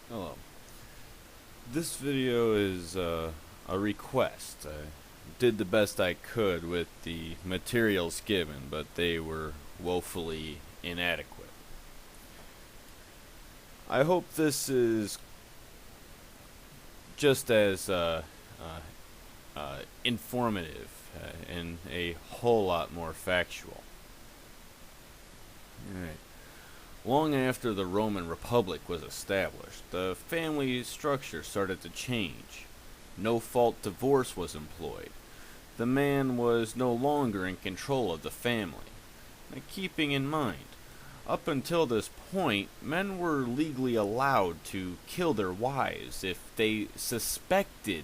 Hello. This video is a request. I did the best I could with the materials given, but they were woefully inadequate. I hope this is just as informative and a whole lot more factual. Alright. Long after the Roman Republic was established, the family structure started to change. No-fault divorce was employed. The man was no longer in control of the family. Now, keeping in mind, up until this point, men were legally allowed to kill their wives if they suspected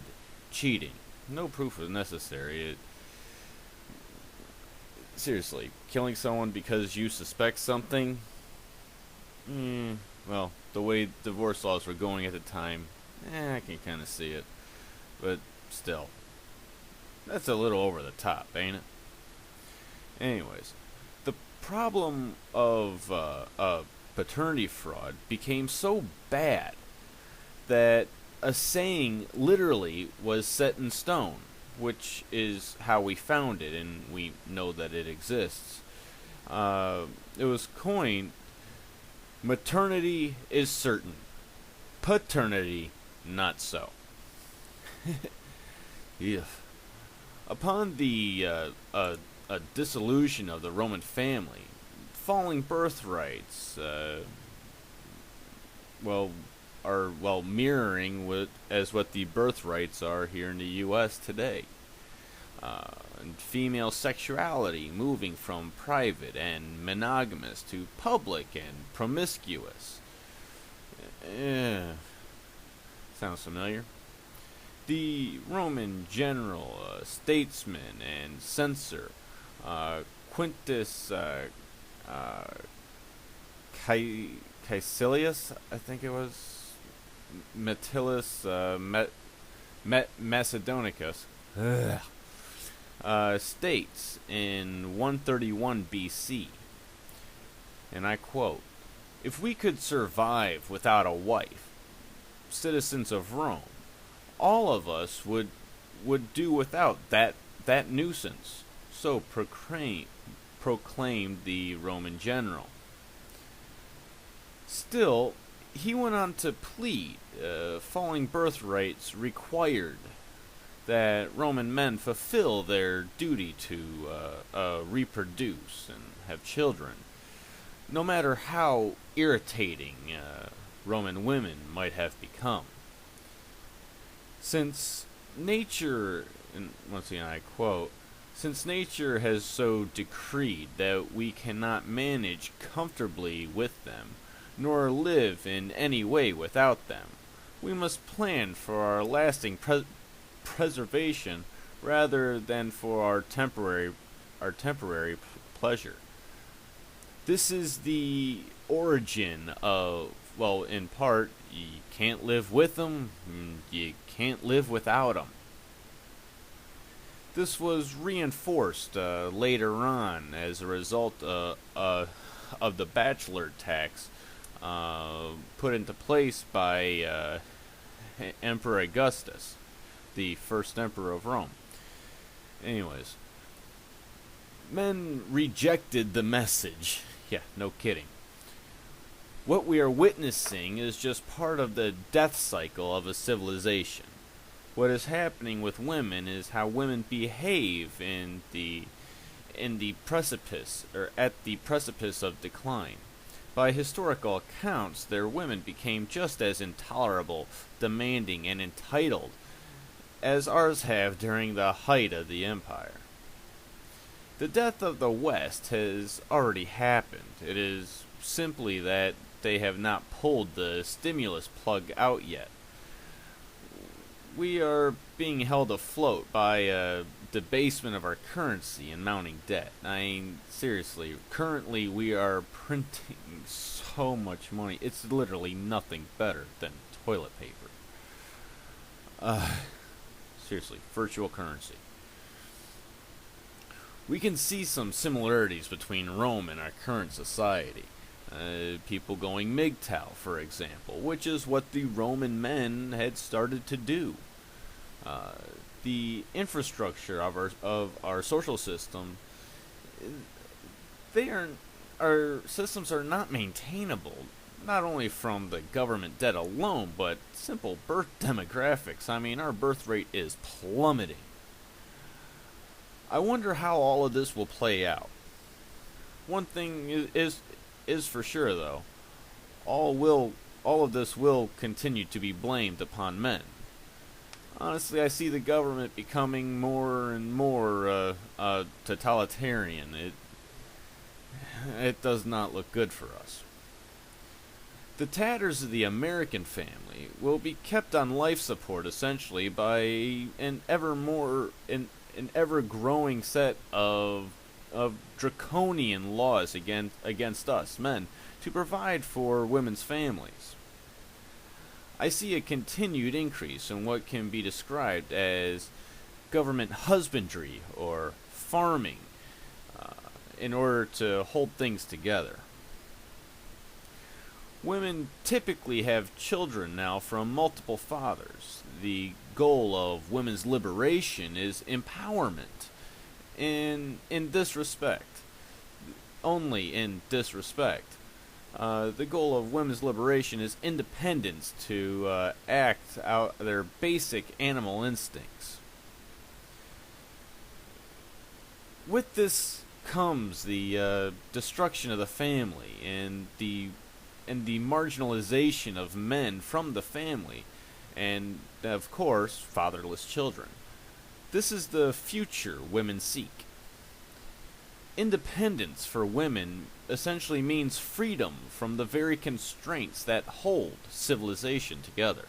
cheating. No proof was necessary. Seriously, killing someone because you suspect something? Well, the way divorce laws were going at the time, I can kind of see it. But still, that's a little over the top, ain't it? Anyways, the problem of paternity fraud became so bad that a saying literally was set in stone, which is how we found it, and we know that it exists. It was coined: maternity is certain, paternity not so. Yeah. Upon the dissolution of the Roman family, falling birthrights, are mirroring what the birthrights are here in the U.S. today. And female sexuality moving from private and monogamous to public and promiscuous. Sounds familiar. The Roman general, statesman, and censor, Quintus Caecilius, I think it was, Metellus Macedonicus, states in 131 BC, and I quote, "If we could survive without a wife, citizens of Rome, all of us would do without that nuisance," so proclaimed the Roman general. Still, he went on to plead falling birthrights required that Roman men fulfill their duty to reproduce and have children, no matter how irritating Roman women might have become. Since nature, and once again I quote, "Since nature has so decreed that we cannot manage comfortably with them, nor live in any way without them, we must plan for our lasting preservation rather than for our temporary pleasure." This is the origin of, well, in part, you can't live with them, you can't live without them. This was reinforced later on as a result of the bachelor tax put into place by Emperor Augustus, the first emperor of Rome. Anyways, men rejected the message. Yeah, no kidding. What we are witnessing is just part of the death cycle of a civilization. What is happening with women is how women behave in the precipice, or at the precipice of decline. By historical accounts, their women became just as intolerable, demanding, and entitled as ours have during the height of the empire. The death of the West has already happened. It is simply that they have not pulled the stimulus plug out yet. We are being held afloat by a debasement of our currency and mounting debt. I mean, seriously, currently we are printing so much money. It's literally nothing better than toilet paper. Seriously, virtual currency. We can see some similarities between Rome and our current society. People going MGTOW, for example, which is what the Roman men had started to do. The infrastructure of our social system, our systems are not maintainable, not only from the government debt alone, but simple birth demographics. I mean, our birth rate is plummeting. I wonder how all of this will play out. One thing is for sure, though. All of this will continue to be blamed upon men. Honestly, I see the government becoming more and more totalitarian. It does not look good for us. The tatters of the American family will be kept on life support essentially by an ever growing set of draconian laws against us men to provide for women's families. I see a continued increase in what can be described as government husbandry or farming in order to hold things together. Women typically have children now from multiple fathers. The goal of women's liberation is empowerment. In this respect, only in this respect, the goal of women's liberation is independence to act out their basic animal instincts. With this comes the destruction of the family and the marginalization of men from the family, and of course, fatherless children. This is the future women seek. Independence for women essentially means freedom from the very constraints that hold civilization together.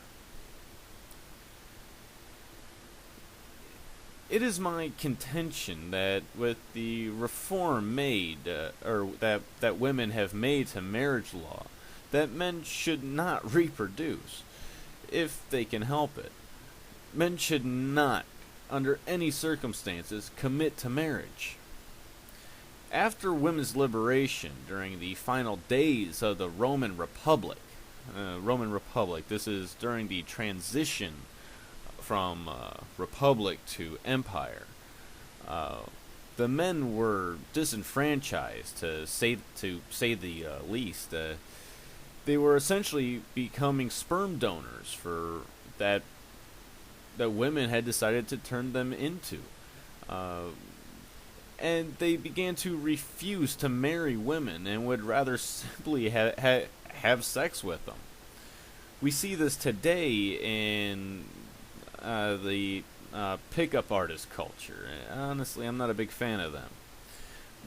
It is my contention that with the reform made, or that women have made to marriage law, that men should not reproduce, if they can help it. Men should not, under any circumstances, commit to marriage. After women's liberation during the final days of the Roman Republic, this is during the transition from republic to empire, the men were disenfranchised, to say the least. They were essentially becoming sperm donors for that women had decided to turn them into. And they began to refuse to marry women and would rather simply have sex with them. We see this today in the pickup artist culture. Honestly, I'm not a big fan of them.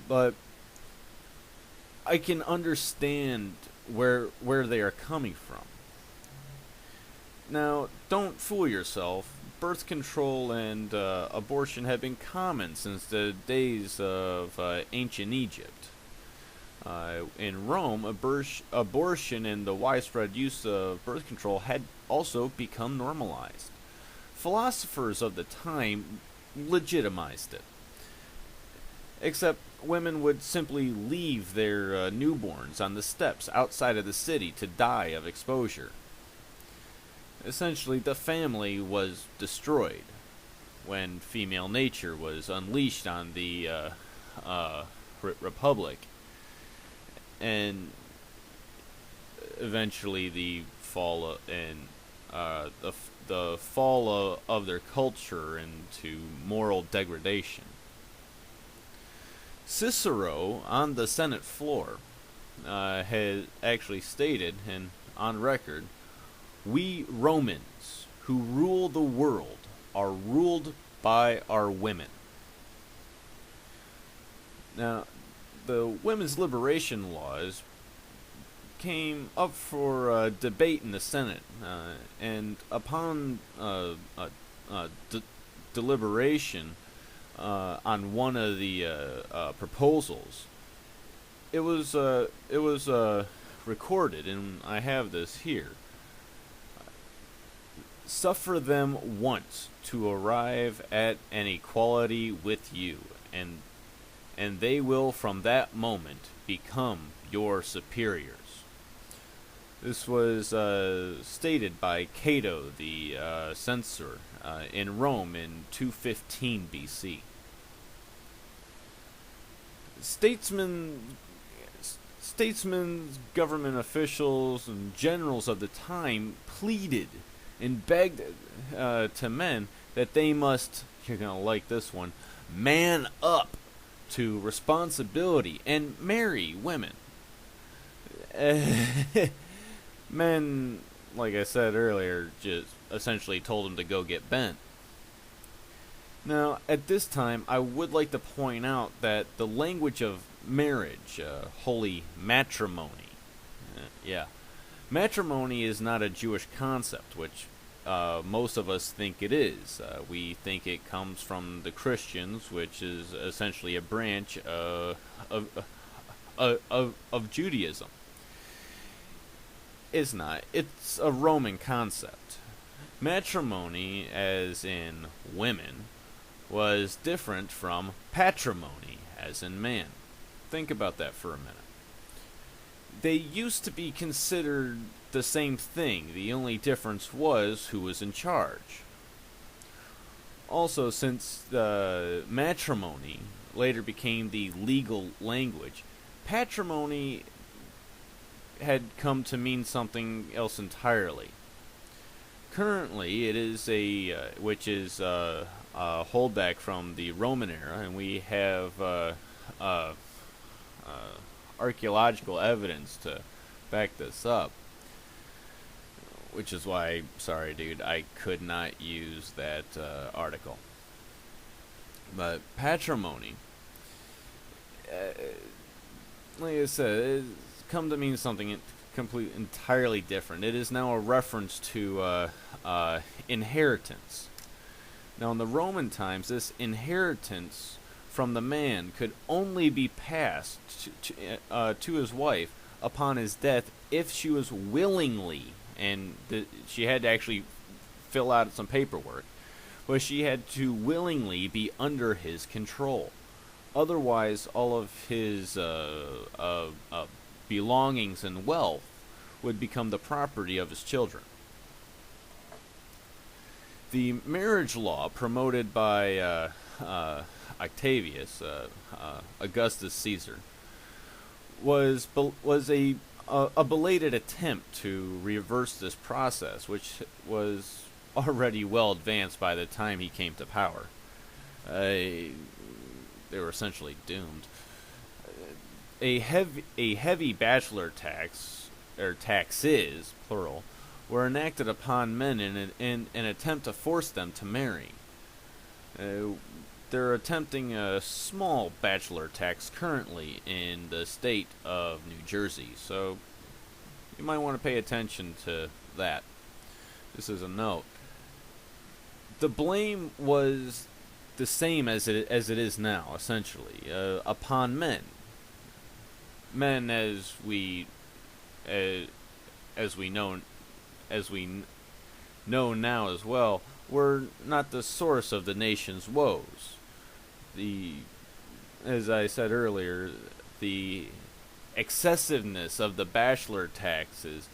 But I can understand where they are coming from. Now, don't fool yourself. Birth control and abortion have been common since the days of ancient Egypt. In Rome, abortion and the widespread use of birth control had also become normalized. Philosophers of the time legitimized it. Except women would simply leave their newborns on the steps outside of the city to die of exposure. Essentially, the family was destroyed when female nature was unleashed on the Republic, and eventually the fall of their culture into moral degradation. Cicero, on the Senate floor, had actually stated, and on record, "We Romans, who rule the world, are ruled by our women." Now, the women's liberation laws came up for debate in the Senate, and upon deliberation on one of the proposals, it was recorded, and I have this here. "Suffer them once to arrive at an equality with you, and they will from that moment become your superiors. This was stated by Cato the censor in Rome in 215 BC. Statesmen, government officials, and generals of the time pleaded and begged to men that they must, you're going to like this one, man up to responsibility and marry women. Men, like I said earlier, just essentially told them to go get bent. Now, at this time, I would like to point out that the language of marriage, holy matrimony, matrimony is not a Jewish concept, which most of us think it is. We think it comes from the Christians, which is essentially a branch of Judaism. It's not. It's a Roman concept. Matrimony, as in women, was different from patrimony, as in man. Think about that for a minute. They used to be considered the same thing. The only difference was who was in charge. Also, since matrimony later became the legal language, patrimony had come to mean something else entirely. Currently, it is which is a holdback from the Roman era, and we have archaeological evidence to back this up. Which is why, sorry dude, I could not use that article. But patrimony, like I said, it's come to mean something entirely different. It is now a reference to inheritance. Now, in the Roman times, this inheritance from the man could only be passed to his wife upon his death if she was willingly, and she had to actually fill out some paperwork, but she had to willingly be under his control. Otherwise, all of his belongings and wealth would become the property of his children. The marriage law promoted by Octavius, Augustus Caesar, was a belated attempt to reverse this process, which was already well advanced by the time he came to power. They were essentially doomed. A heavy bachelor tax, or taxes, plural, were enacted upon men in an attempt to force them to marry. They're attempting a small bachelor tax currently in the state of New Jersey, so you might want to pay attention to that. This is a note. The blame was the same as it is now, essentially, upon men. Men, as we know now as well, were not the source of the nation's woes. As I said earlier, the excessiveness of the bachelor taxes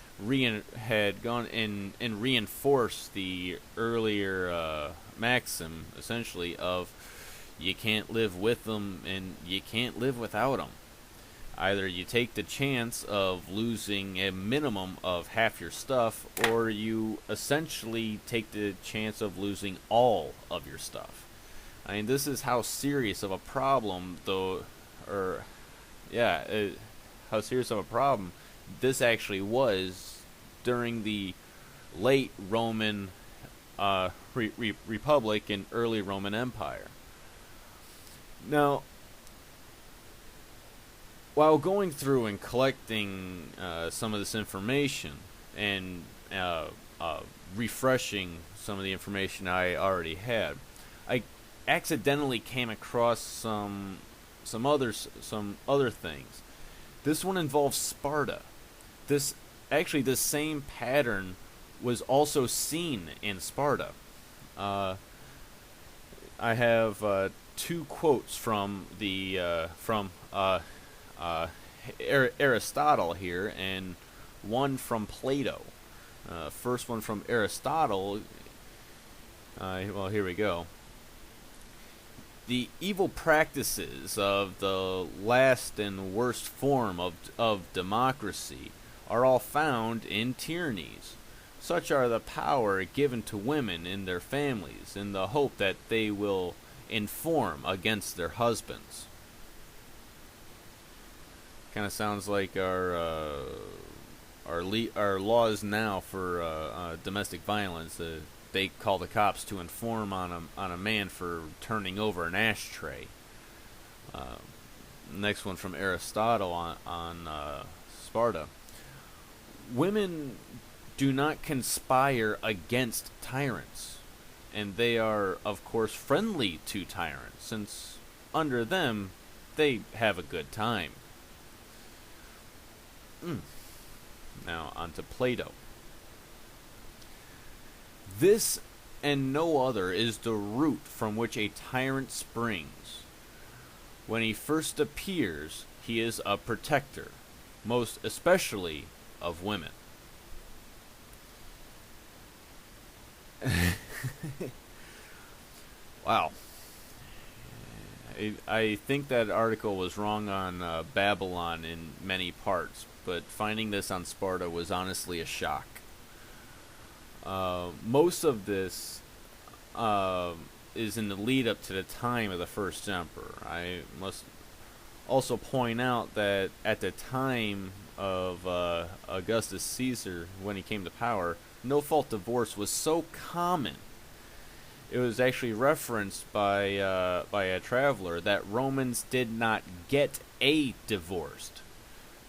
had gone in and reinforced the earlier maxim, essentially, of you can't live with them and you can't live without them. Either you take the chance of losing a minimum of half your stuff, or you essentially take the chance of losing all of your stuff. I mean, this is how serious of a problem, how serious of a problem this actually was during the late Roman Republic and early Roman Empire. Now, while going through and collecting some of this information and refreshing some of the information I already had, I accidentally came across some other things. This one involves Sparta. This same pattern was also seen in Sparta. I have two quotes from Aristotle here and one from Plato. First one from Aristotle. Well, here we go. The evil practices of the last and worst form of democracy are all found in tyrannies. Such are the power given to women in their families in the hope that they will inform against their husbands. Kind of sounds like our laws now for domestic violence. They call the cops to inform on a man for turning over an ashtray. Next one from Aristotle on Sparta. Women do not conspire against tyrants, and they are, of course, friendly to tyrants, since under them they have a good time. Now, on to Plato. This and no other is the root from which a tyrant springs. When he first appears, he is a protector, most especially of women. Wow. I think that article was wrong on Babylon in many parts, but finding this on Sparta was honestly a shock. Most of this is in the lead up to the time of the first emperor. I must also point out that at the time of Augustus Caesar, when he came to power, no-fault divorce was so common. It was actually referenced by a traveler that Romans did not get a divorce.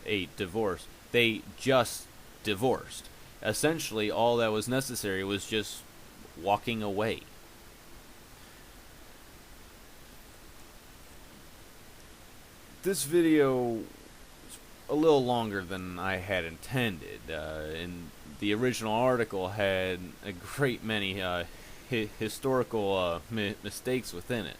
They just divorced. Essentially, all that was necessary was just walking away. This video is a little longer than I had intended, and the original article had a great many historical mistakes within it.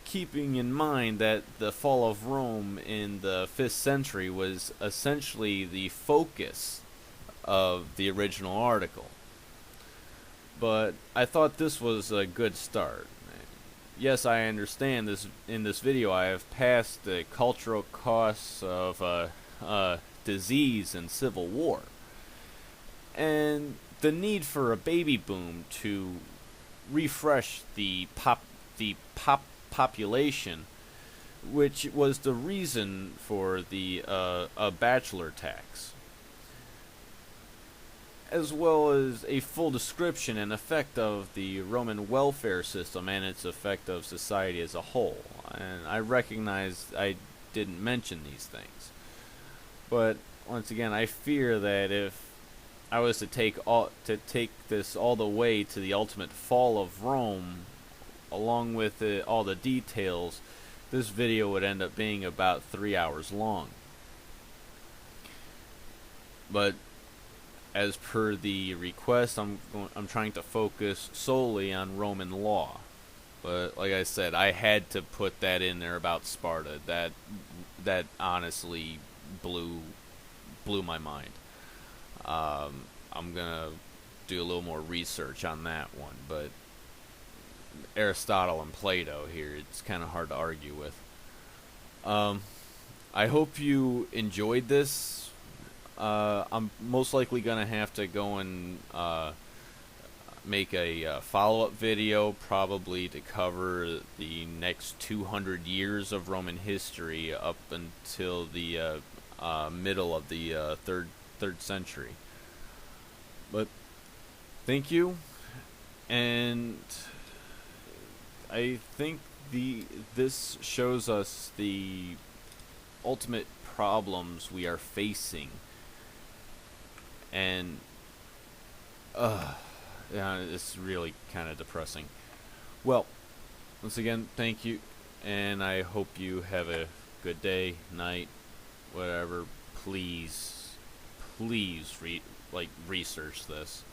Keeping in mind that the fall of Rome in the 5th century was essentially the focus of the original article. But I thought this was a good start. Yes, I understand this. In this video, I have passed the cultural costs of disease and civil war, and the need for a baby boom to refresh the population, which was the reason for the bachelor tax, as well as a full description and effect of the Roman welfare system and its effect of society as a whole. And I recognize I didn't mention these things, but once again, I fear that if I was to take this all the way to the ultimate fall of Rome, along with all the details, this video would end up being about 3 hours long. But as per the request, I'm trying to focus solely on Roman law. But like I said, I had to put that in there about Sparta. That honestly blew my mind. I'm gonna do a little more research on that one, but Aristotle and Plato here, it's kind of hard to argue with. I hope you enjoyed this. I'm most likely gonna have to go and make a follow-up video, probably to cover the next 200 years of Roman history up until the middle of the third century. But thank you, and I think this shows us the ultimate problems we are facing, and yeah, it's really kind of depressing. Well, once again, thank you, and I hope you have a good day, night, whatever. Please research this.